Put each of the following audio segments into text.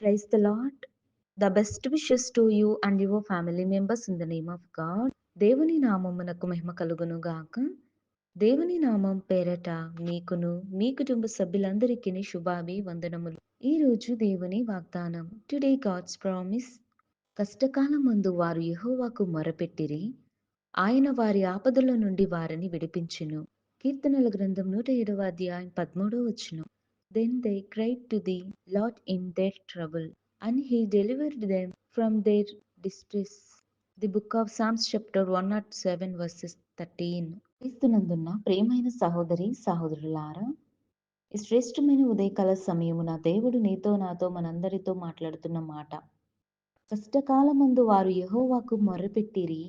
Praise the Lord. The best wishes to you and your family members in the name of God. దేవుని నామమునకు మహిమ కలుగును గాక. దేవుని నామం పేరట మీకును మీ కుటుంబ సభ్యులందరికీ శుభాభివందనములు. ఈ రోజు దేవుని వాగ్దానం. Today God's promise. కష్టకాలం ముందు వారు యెహోవాకు మొరపెట్టిరి, ఆయన వారి ఆపదల నుండి వారిని విడిపించెను. కీర్తనల గ్రంథం 107వ అధ్యాయం 13వ వచనం. Then they cried to the Lord in their trouble, and he delivered them from their distress. The book of Psalms chapter 107 verses 13. క్రీస్తునందున్న ప్రియమైన సహోదరి సహోదరులారా, ఈ శ్రేష్టమైన ఉదయకాల సమయమున దేవుడు నీతో నాతో మనందరితో మాట్లాడుతున్న మాట. కష్టకాలమందు వారు యెహోవాకు మొర్రపెట్టిరి,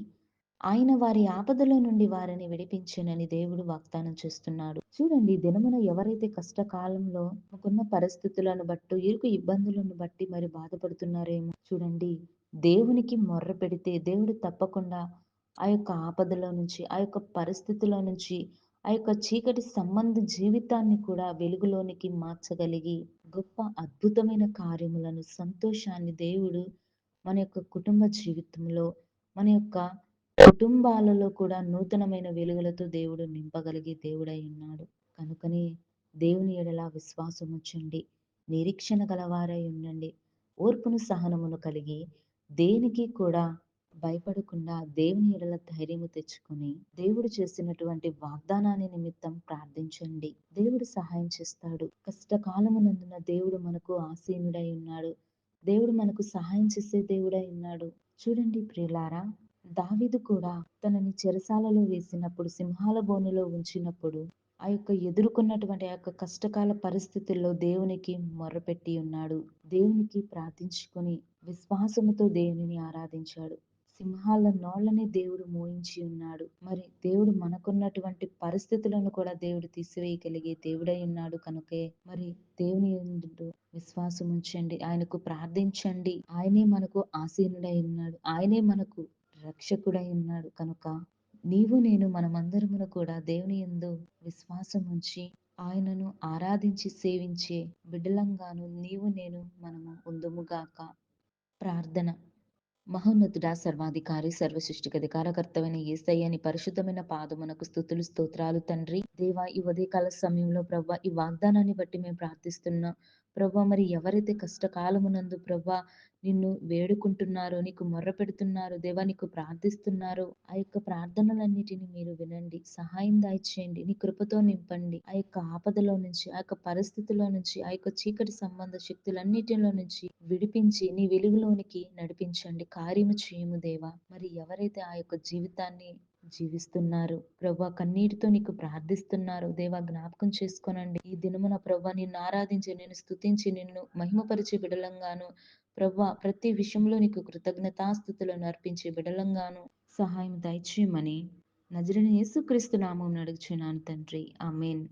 ఆయన వారి ఆపదలో నుండి వారిని విడిపించెనని దేవుడు వాగ్దానం చేస్తున్నాడు. చూడండి, దినమున ఎవరైతే కష్టకాలంలో తమకున్న పరిస్థితులను బట్టి, ఇరుకు ఇబ్బందులను బట్టి మరి బాధపడుతున్నారేమో చూడండి, దేవునికి మొర్ర పెడితే దేవుడు తప్పకుండా ఆ యొక్క ఆపదలో నుంచి, ఆ యొక్క పరిస్థితిలో నుంచి, ఆ యొక్క చీకటి సంబంధ జీవితాన్ని కూడా వెలుగులోనికి మార్చగలిగి గొప్ప అద్భుతమైన కార్యములను, సంతోషాన్ని దేవుడు మన యొక్క కుటుంబ జీవితంలో, మన యొక్క కుటుంబాలలో కూడా నూతనమైన వెలుగులతో దేవుడు నింపగలిగే దేవుడై ఉన్నాడు. కనుకనే దేవుని ఎడల విశ్వాసం ఉంచండి, నిరీక్షణ గలవారై ఉండండి, ఓర్పును సహనమును కలిగి దేనికి కూడా భయపడకుండా దేవుని ఎడల ధైర్యము తెచ్చుకొని దేవుడు చేసినటువంటి వాగ్దానాన్ని నిమిత్తం ప్రార్థించండి. దేవుడు సహాయం చేస్తాడు. కష్టకాలమునందున దేవుడు మనకు ఆసీనుడై ఉన్నాడు. దేవుడు మనకు సహాయం చేసే దేవుడై ఉన్నాడు. చూడండి ప్రియులారా, దావీదు కూడా తనని చెరసాలలో వేసినప్పుడు, సింహాల బోనులో ఉంచినప్పుడు, ఆ యొక్క ఎదుర్కొన్నటువంటి ఆ యొక్క కష్టకాల పరిస్థితుల్లో దేవునికి మొర్రపెట్టి ఉన్నాడు. దేవునికి ప్రార్థించుకొని విశ్వాసముతో దేవునిని ఆరాధించాడు. సింహాల నోళ్ళని దేవుడు మోయించి ఉన్నాడు. మరి దేవుడు మనకున్నటువంటి పరిస్థితులను కూడా దేవుడు తీసివేయగలిగే దేవుడై ఉన్నాడు. కనుకే మరి దేవుని యందు విశ్వాసం ఉంచండి, ఆయనకు ప్రార్థించండి. ఆయనే మనకు ఆసీనుడై ఉన్నాడు, ఆయనే మనకు రక్షకుడై ఉన్నాడు. కనుక నీవు నేను మనమందరమును కూడా దేవుని యందు విశ్వాసం ఉంచి ఆయనను ఆరాధించి సేవించే బిడ్డలంగాను నీవు నేను మనము ఉందుముగాక. ప్రార్థన. మహోన్నతుడా, సర్వాధికారి, సర్వసృష్టికధికారకర్తమైన యేసయ్య నీ పరిశుద్ధమైన పాదమునకు స్తుతులు స్తోత్రాలు తండ్రి. దేవా, ఈ ఉదయకాల సమయంలో ప్రవ్వా, ఈ వాగ్దానాన్ని బట్టి మేము ప్రార్థిస్తున్నా ప్రవ్వా, మరి ఎవరైతే కష్టకాలమునందు ప్రవ్వా నిన్ను వేడుకుంటున్నారో, నీకు మొర్ర పెడుతున్నారో దేవా, నీకు ప్రార్థిస్తున్నారో, ఆ యొక్క ప్రార్థనలన్నిటిని మీరు వినండి, సహాయం దయచేయండి, నీ కృపతో నింపండి. ఆ యొక్క ఆపదలో నుంచి, ఆ యొక్క పరిస్థితిలో నుంచి, ఆ యొక్క చీకటి సంబంధ శక్తులన్నిటిలో నుంచి విడిపించి నీ వెలుగులోనికి నడిపించండి, కార్యము చేయము దేవా. మరి ఎవరైతే ఆ యొక్క జీవితాన్ని జీవిస్తున్నారు ప్రభా, కన్నీటితో నీకు ప్రార్థిస్తున్నారు దేవా, జ్ఞాపకం చేసుకోనండి. ఈ దినమున ప్రభా నిన్ను ఆరాధించి, నిన్ను స్తుతించి, నిన్ను మహిమపరిచే బిడలంగాను ప్రభా, ప్రతి విషయంలో నీకు కృతజ్ఞతాస్థుతులను అర్పించే బిడలంగాను సహాయం దయచేయమని నజరేయుడైన యేసుక్రీస్తు నామమున అడుగుచున్నాను తండ్రి. ఆమేన్.